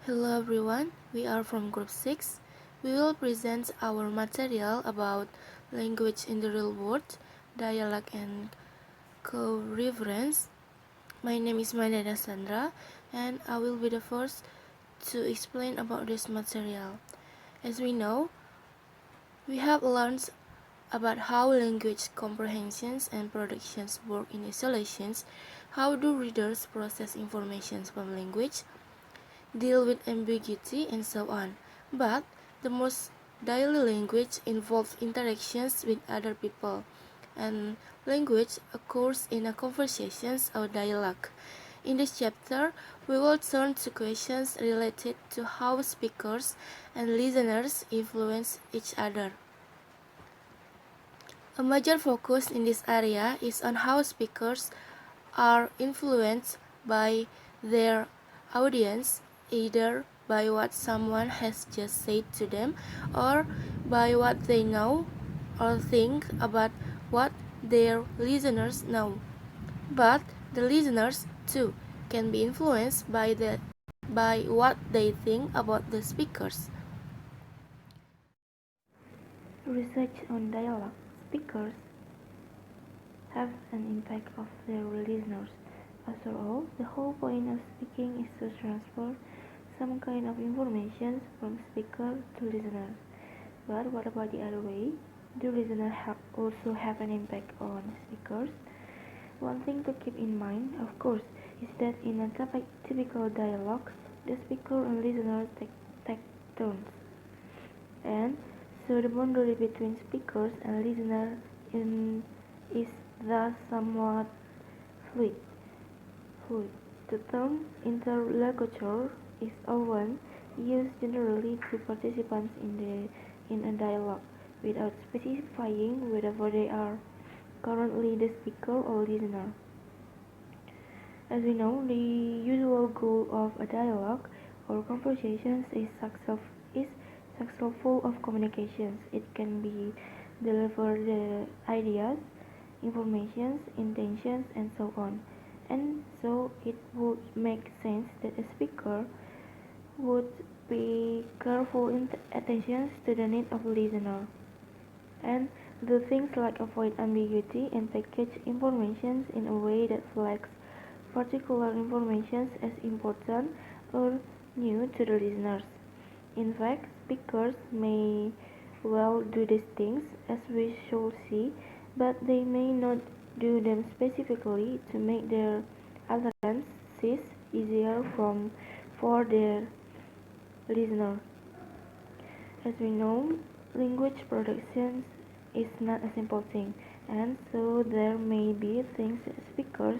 Hello everyone, we are from Group 6. We will present our material about language in the real world, dialogue and co-reference. My name is Manada Sandra and I will be the first to explain about this material. As we know, we have learned about how language comprehensions and productions work in isolations, how do readers process information from language, deal with ambiguity, and so on. But the most daily language involves interactions with other people, and language occurs in a conversations or dialogue. In this chapter, we will turn to questions related to how speakers and listeners influence each other. A major focus in this area is on how speakers are influenced by their audience, either by what someone has just said to them or by what they know or think about what their listeners know. But the listeners too can be influenced by what they think about the speakers. Research on dialogue. Speakers have an impact of their listeners. After all, the whole point of speaking is to transfer some kind of information from speaker to listener. But what about the other way? Do listeners also have an impact on speakers? One thing to keep in mind, of course, is that in a typical dialogue, the speaker and listener take turns. And so the boundary between speakers and listener is thus somewhat fluid. Fluid. The term interlocutor is often used generally to participants in a dialogue, without specifying whether they are currently the speaker or listener. As we know, the usual goal of a dialogue or conversations is successful of communications. It can be deliver the ideas, informations, intentions, and so on. And so it would make sense that a speaker would pay careful attention to the need of listener and do things like avoid ambiguity and package information in a way that flags particular information as important or new to the listeners. In fact, speakers may well do these things, as we shall see, but they may not do them specifically to make their utterances easier for their listener. As we know, language production is not a simple thing, and so there may be things that speakers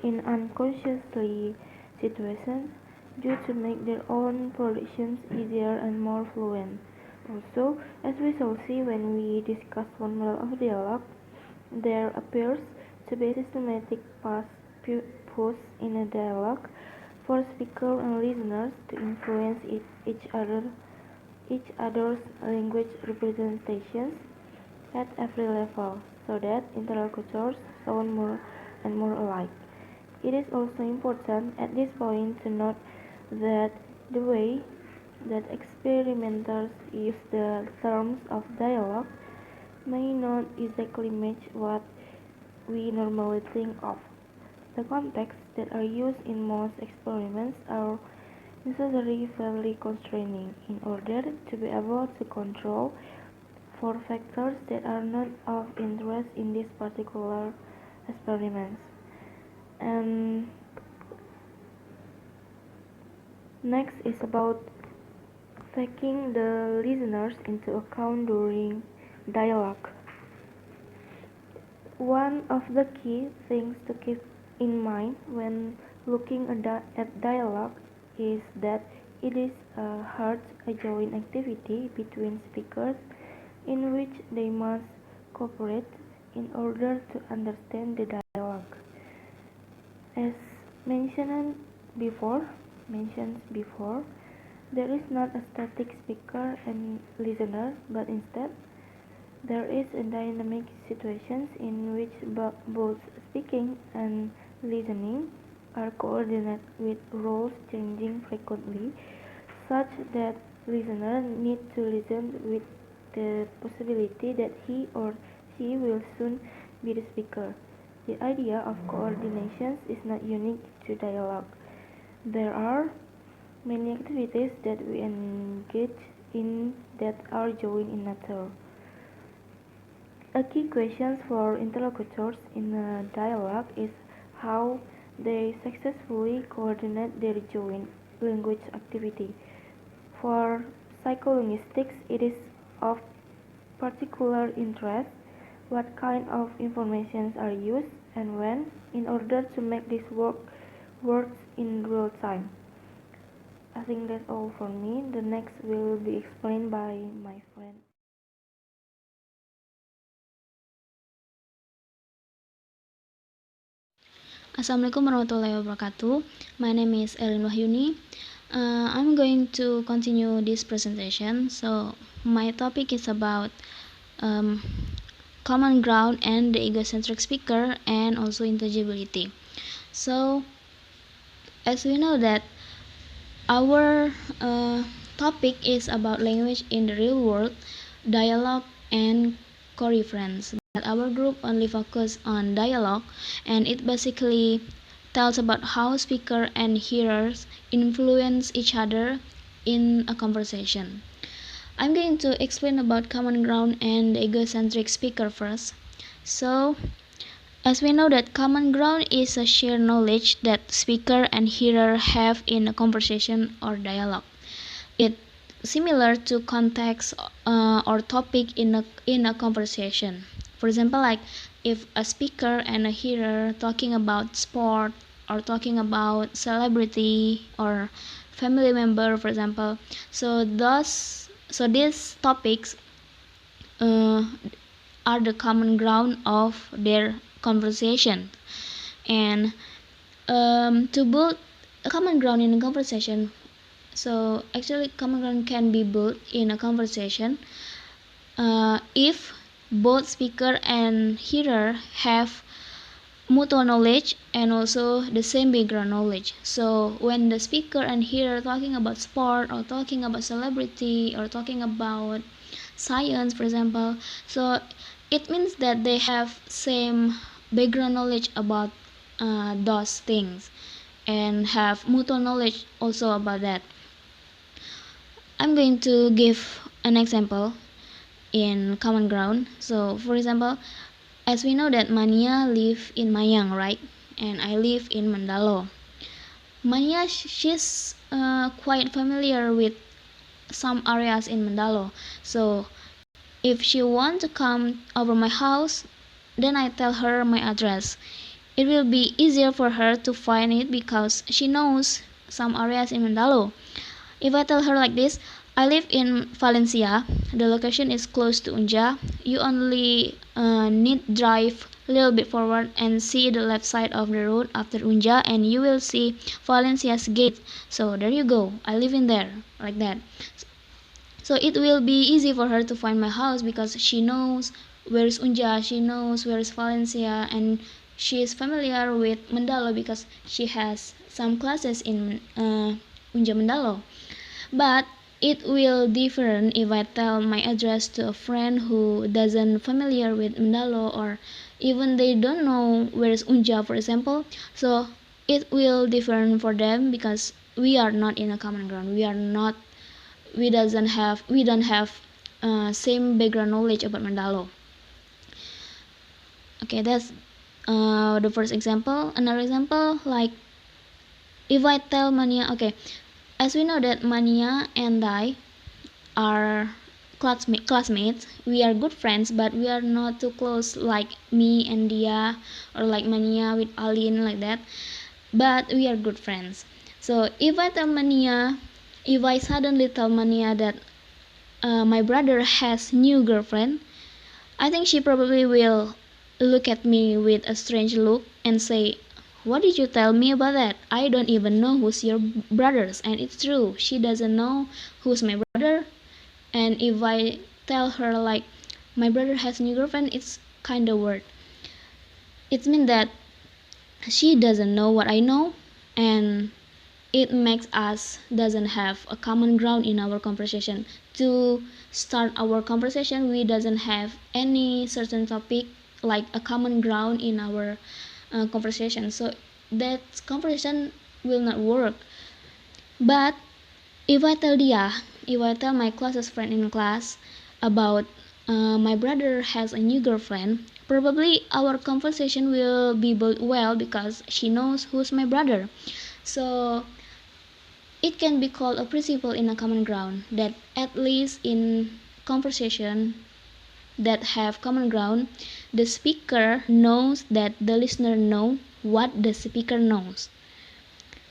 in unconsciously situations do to make their own productions easier and more fluent. Also, as we shall see when we discuss one model of dialogue, there appears to be a systematic push in a dialogue for speaker and listeners to influence each other's language representations at every level, so that interlocutors sound more and more alike. It is also important at this point to note that the way that experimenters use the terms of dialogue may not exactly match what we normally think of. The contexts that are used in most experiments are necessarily fairly constraining in order to be able to control for factors that are not of interest in these particular experiments. And next is about taking the listeners into account during dialogue. One of the key things to keep in mind when looking at dialogue is that it is a hard, a joint activity between speakers in which they must cooperate in order to understand the dialogue. As mentioned before, mentioned before, there is not a static speaker and listener, but instead there is a dynamic situations in which both speaking and listening are coordinated with roles changing frequently such that listeners need to listen with the possibility that he or she will soon be the speaker. The idea of coordination is not unique to dialogue. There are many activities that we engage in that are joined in nature. A key question for interlocutors in a dialogue is how they successfully coordinate their joint language activity. For psycholinguistics, it is of particular interest what kind of informations are used and when in order to make this works in real time. I think that's all for me. The next will be explained by my friend. Assalamualaikum warahmatullahi wabarakatuh. My name is Elin Wahyuni. I'm going to continue this presentation. So my topic is about common ground and the egocentric speaker and also intelligibility. So as we know that our topic is about language in the real world, dialogue and co-reference. But our group only focus on dialogue, and it basically tells about how speaker and hearers influence each other in a conversation. I'm going to explain about common ground and the egocentric speaker first. So, as we know that common ground is a shared knowledge that speaker and hearer have in a conversation or dialogue. It's similar to context or topic in a conversation. For example, like if a speaker and a hearer talking about sport or talking about celebrity or family member, for example. These topics uh, are the common ground of their conversation. And to build a common ground in a conversation, so actually common ground can be built in a conversation if both speaker and hearer have mutual knowledge and also the same background knowledge. So when the speaker and hearer talking about sport or talking about celebrity or talking about science, for example, so it means that they have same background knowledge about those things and have mutual knowledge also about that. I'm going to give an example in common ground. So for example, as we know that Mania live in Mayang, right? And I live in Mandalo. Mania, she's quite familiar with some areas in Mandalo. So if she want to come over my house, then I tell her my address. It will be easier for her to find it because she knows some areas in Mandalo. If I tell her like this, I live in Valencia, the location is close to Unja, you only need drive a little bit forward and see the left side of the road after Unja and you will see Valencia's gate. So there you go, I live in there, like that. So it will be easy for her to find my house because she knows where is Unja, she knows where is Valencia, and she is familiar with Mandalo because she has some classes in Unja Mandalo. But it will different if I tell my address to a friend who doesn't familiar with Mandalo or even they don't know where is Unja, for example. So it will different for them because we are not in a common ground. We don't have same background knowledge about Mandalo. Okay, that's the first example. Another example, like if I tell Mania, okay, as we know that Mania and I are classmates, we are good friends, but we are not too close like me and Dia or like Mania with Aline, like that. But we are good friends. So if I suddenly tell Mania that my brother has new girlfriend, I think she probably will look at me with a strange look and say, "What did you tell me about that? I don't even know who's your brothers." And it's true, she doesn't know who's my brother. And if I tell her like my brother has a new girlfriend, it's kind of weird. It means that she doesn't know what I know, and it makes us doesn't have a common ground in our conversation. To start our conversation, we doesn't have any certain topic like a common ground in our conversation, so that conversation will not work. But if I tell my closest friend in class about my brother has a new girlfriend, probably our conversation will be built well because she knows who's my brother. So it can be called a principle in a common ground, that at least in conversation that have common ground, the speaker knows that the listener know what the speaker knows,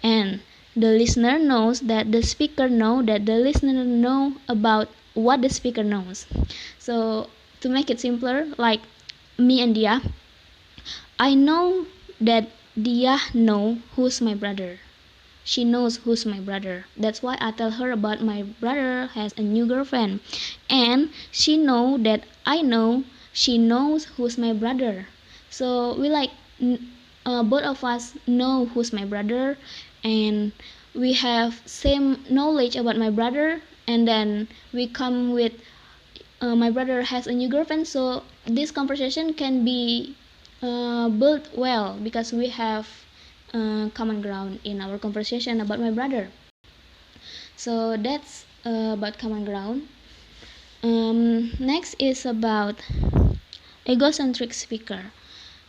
and the listener knows that the speaker know that the listener know about what the speaker knows. So to make it simpler, like me and Dia, I know that Dia know who's my brother. She knows who's my brother. That's why I tell her about my brother has a new girlfriend. And she know that I know she knows who's my brother. So we like both of us know who's my brother, and we have same knowledge about my brother, and then we come with my brother has a new girlfriend, so this conversation can be built well because we have common ground in our conversation about my brother. So that's about common ground. Next is about egocentric speaker.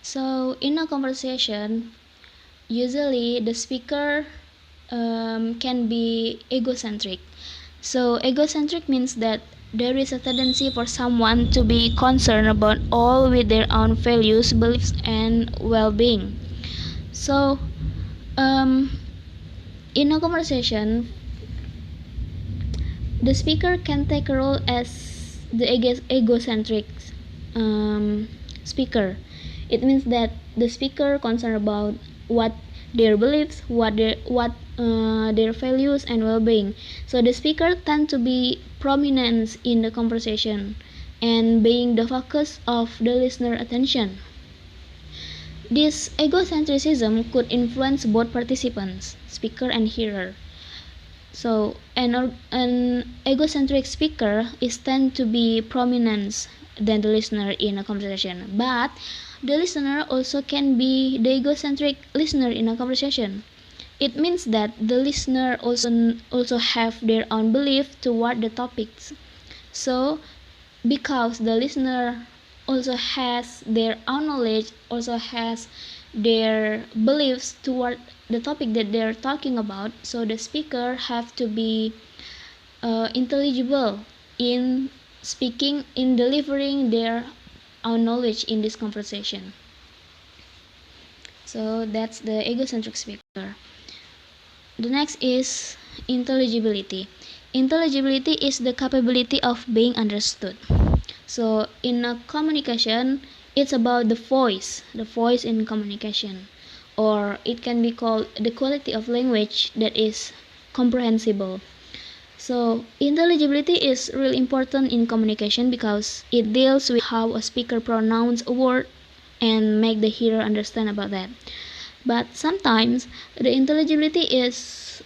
So in a conversation, usually the speaker can be egocentric. So egocentric means that there is a tendency for someone to be concerned about all with their own values, beliefs, and well-being. So in a conversation, the speaker can take a role as the egocentric speaker. It means that the speaker concerned about what their beliefs, what their values and well-being. So the speaker tend to be prominent in the conversation and being the focus of the listener attention. This egocentrism could influence both participants, speaker and hearer. So an egocentric speaker is tend to be prominent than the listener in a conversation. But the listener also can be the egocentric listener in a conversation. It means that the listener also have their own belief toward the topics. So because the listener also has their own knowledge, also has their beliefs toward the topic that they're talking about, so the speaker have to be intelligible in speaking, in delivering their own knowledge in this conversation. So that's the egocentric speaker. The next is intelligibility. Intelligibility is the capability of being understood. So in a communication, it's about the voice in communication, or it can be called the quality of language that is comprehensible. So intelligibility is really important in communication because it deals with how a speaker pronounce a word and make the hearer understand about that. But sometimes the intelligibility is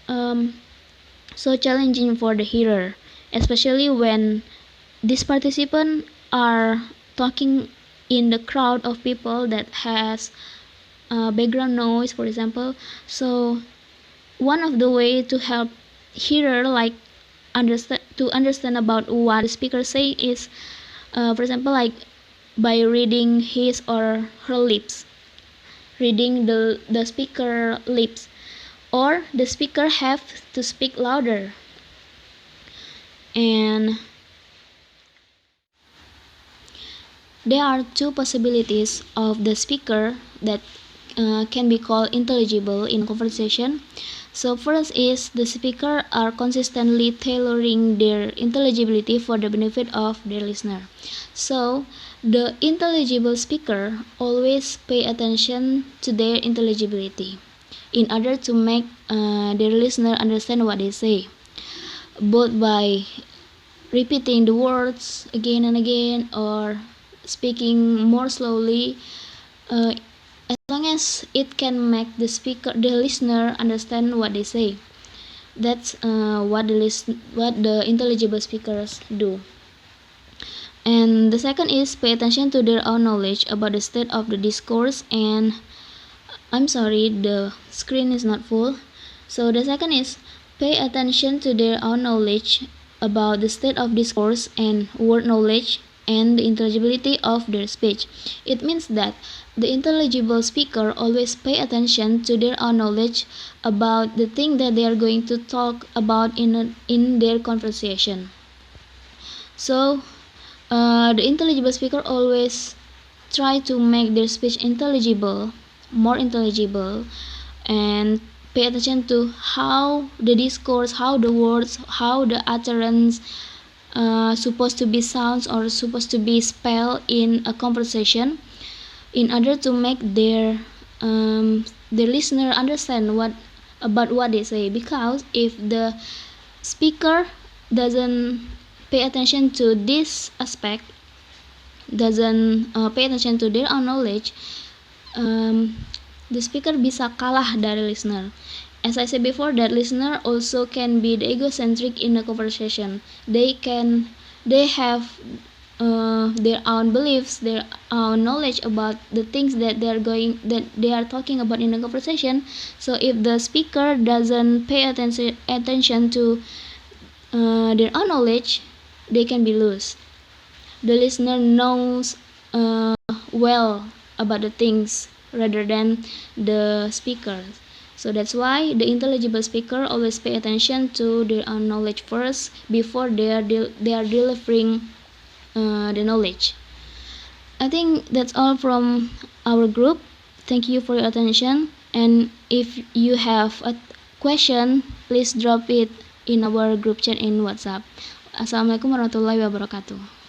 so challenging for the hearer, especially when these participants are talking in the crowd of people that has background noise, for example. So one of the way to help hearer like understand about what the speaker say is, for example, like by reading his or her lips, reading the speaker lips, or the speaker have to speak louder. And there are two possibilities of the speaker that can be called intelligible in conversation. So first is the speaker are consistently tailoring their intelligibility for the benefit of their listener. So the intelligible speaker always pay attention to their intelligibility in order to make their listener understand what they say, both by repeating the words again and again or speaking more slowly, as long as it can make the listener understand what they say. That's what the intelligible speakers do. And the second is pay attention to their own knowledge about the state of the discourse. And I'm sorry, the screen is not full. So the second is pay attention to their own knowledge about the state of discourse and word knowledge and the intelligibility of their speech. It means that the intelligible speaker always pay attention to their own knowledge about the thing that they are going to talk about in their conversation. So the intelligible speaker always try to make their speech intelligible, more intelligible, and pay attention to how the discourse, how the words, how the utterance supposed to be sounds or supposed to be spelled in a conversation, in order to make their listener understand what they say. Because if the speaker doesn't pay attention to this aspect, doesn't pay attention to their own knowledge, the speaker bisa kalah dari listener. As I said before, that listener also can be the egocentric in a conversation. They have their own beliefs, their own knowledge about the things that they are talking about in a conversation. So if the speaker doesn't pay attention to their own knowledge, they can be lost. The listener knows well about the things rather than the speaker. So that's why the intelligible speaker always pay attention to their own knowledge first before they are delivering the knowledge. I think that's all from our group. Thank you for your attention, and if you have a question, please drop it in our group chat in WhatsApp. Assalamualaikum warahmatullahi wabarakatuh.